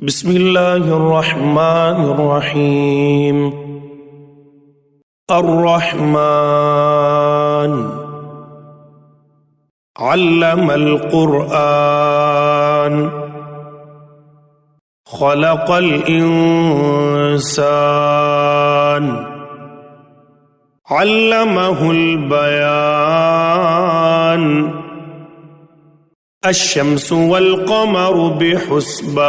بسم الله الرحمن الرحيم. الرحمن علم القرآن خلق الإنسان علمه البيان الشمس والقمر بحسبان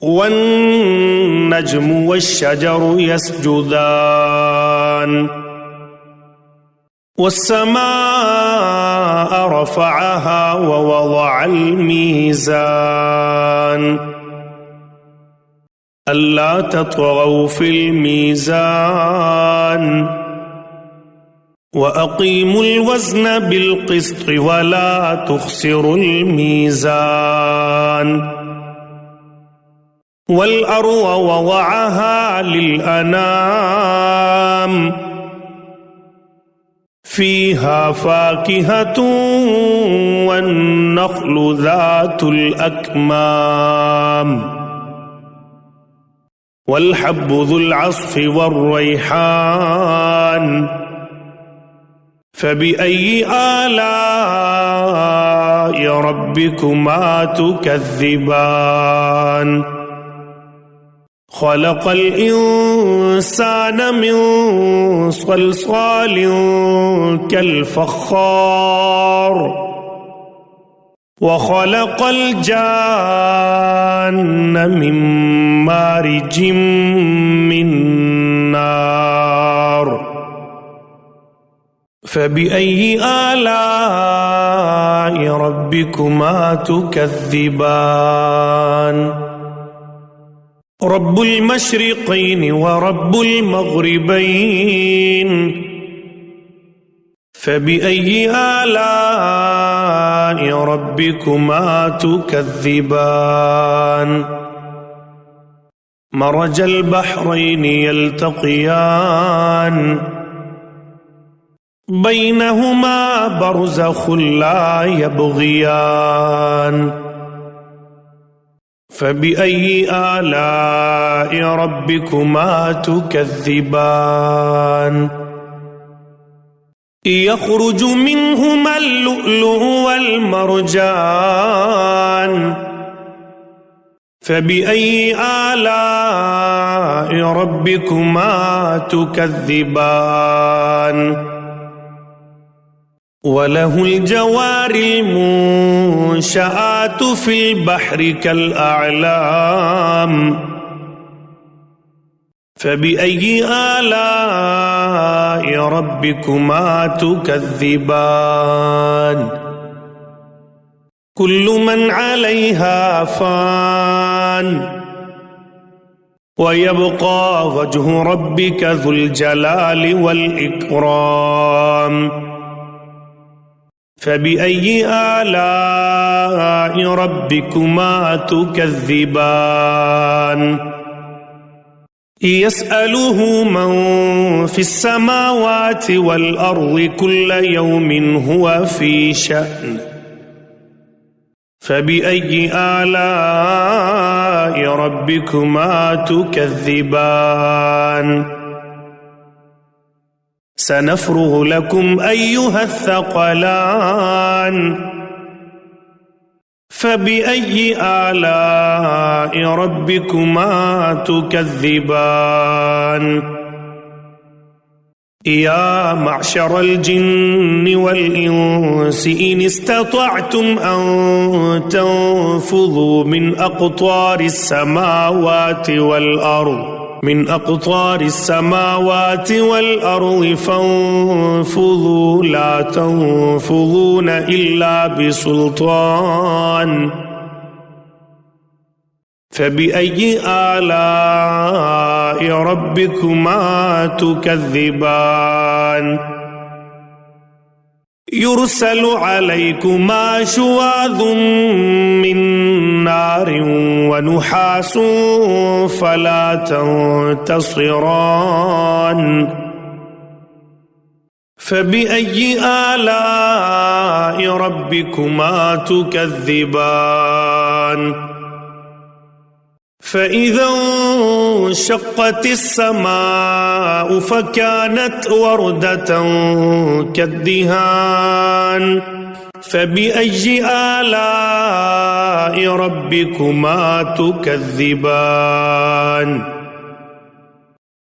والنجم والشجر يسجدان والسماء رفعها ووضع الميزان ألا تطغوا في الميزان وأقيموا الوزن بالقسط ولا تخسروا الميزان والأرض وضعها للأنام فيها فاكهة والنخل ذات الأكمام والحب ذو العصف والريحان فبأي آلاء ربكما تكذبان خلق الإنسان من صلصال كالفخار وخلق الجان من مارج من نار فبأي آلاء ربكما تكذبان رب المشرقين ورب المغربين فبأي آلاء ربكما تكذبان مرج البحرين يلتقيان بينهما برزخ لا يبغيان فبأي آلاء ربكما تكذبان يخرج منهما اللؤلؤ والمرجان فبأي آلاء ربكما تكذبان وله الجوار المنشآت في البحر كالأعلام فبأي آلاء ربكما تكذبان كل من عليها فان ويبقى وجه ربك ذو الجلال والإكرام فبأي آلاء ربكما تكذبان يسأله من في السماوات والأرض كل يوم هو في شأن فبأي آلاء ربكما تكذبان سنفرغ لكم أيها الثقلان فبأي آلاء ربكما تكذبان يا معشر الجن والإنس إن استطعتم أن تنفذوا من أقطار السماوات والأرض فانفذوا لا تنفذون إلا بسلطان فبأي آلاء ربكما تكذبان يرسل عليكما شواظ من نار ونحاس فلا تنتصران فبأي آلاء ربكما تكذبان فإذا انشقت السماء فكانت وردة كالدهان فبأي آلاء ربكما تكذبان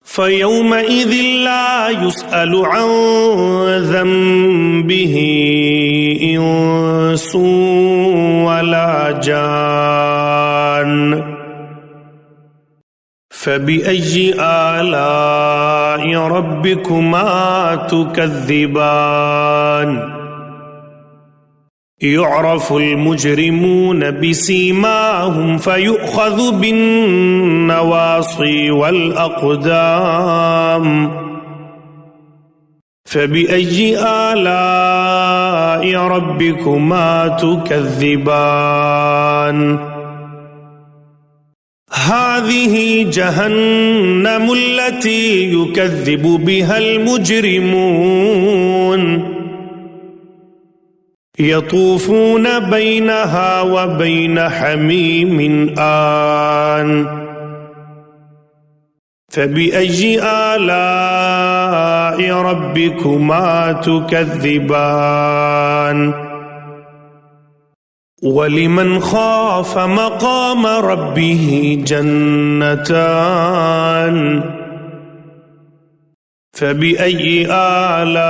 فيومئذ لا يسأل عن ذنبه إنس ولا جان فبأي آلاء ربكما تكذبان يعرف المجرمون بسيماهم فيؤخذ بالنواصي والأقدام فبأي آلاء ربكما تكذبان هذه جهنم التي يكذب بها المجرمون يطوفون بينها وبين حميم آن فبأي آلاء ربكما تكذبان ولمن خاف مقام ربه جنتان فبأي آلاء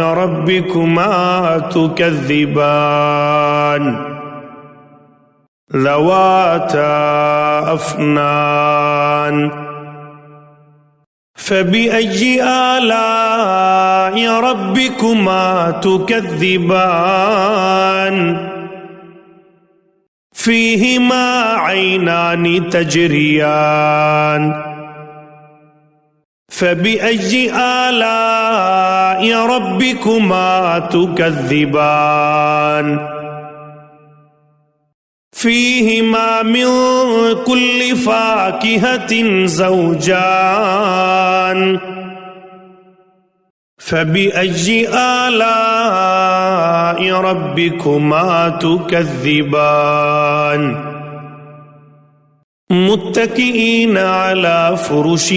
ربكما تكذبان ذواتا أفنان فبأي آلاء ربكما تكذبان فيهما عينان تجريان فبأي آلاء ربكما تكذبان فيهما من كل فاكهة زوجان فبأي آلاء ربكما تكذبان متكئين على فرش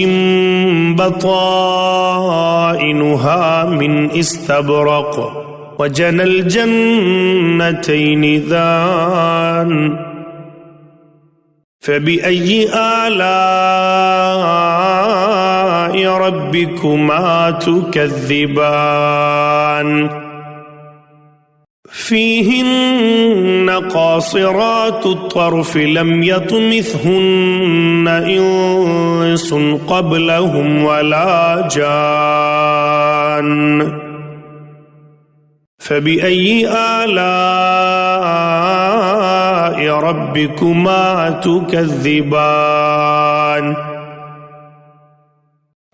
بطائنها من استبرق وجنى الجنتين دان فبأي آلاء ربكما تكذبان فيهن قاصرات الطرف لم يطمثهن إنس قبلهم ولا جان فبأي آلاء ربكما تكذبان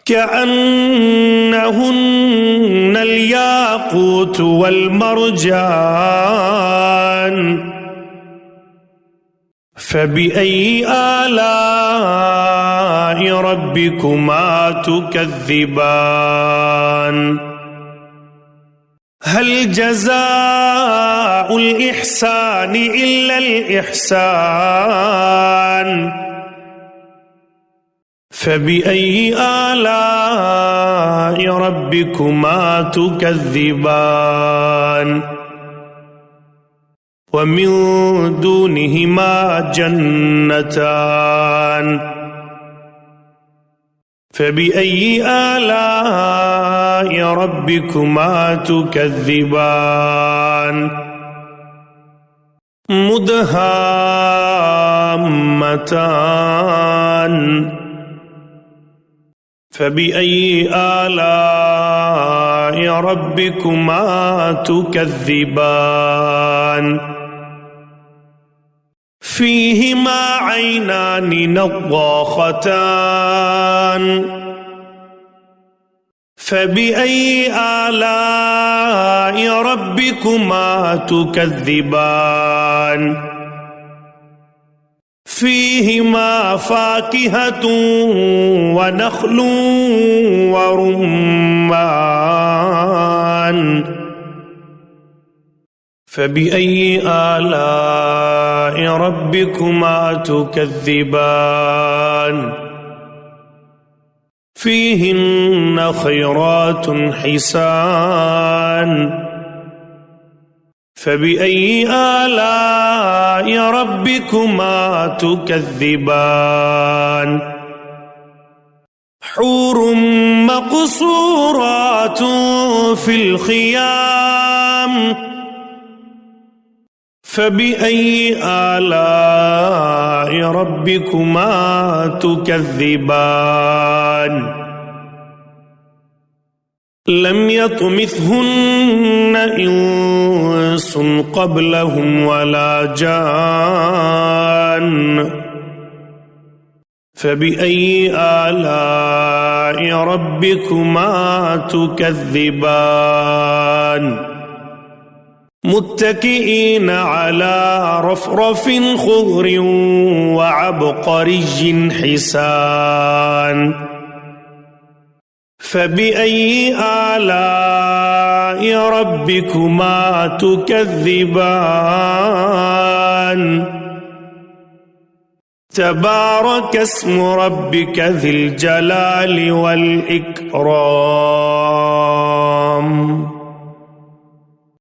كأنهن الياقوت والمرجان فبأي آلاء ربكما تكذبان هل جزاء الإحسان إلا الإحسان فبأي آلاء ربكما تكذبان ومن دونهما جنتان فبأي آلاء ربكما تكذبان مدهامتان فبأي آلاء ربكما تكذبان فيهما عينان نضاختان فبأي آلاء ربكما تكذبان فيهما فاكهة ونخل ورمان فبأي آلاء ربكما تكذبان فيهن خيرات حسان فبأي آلاء ربكما تكذبان حور مقصورات في الخيام فبأي آلاء ربكما تكذبان لم يطمثهن إنس قبلهم ولا جان فبأي آلاء ربكما تكذبان متكئين على رفرف خضر وعبقري حسان فبأي آلاء ربكما تكذبان تبارك اسم ربك ذي الجلال والإكرام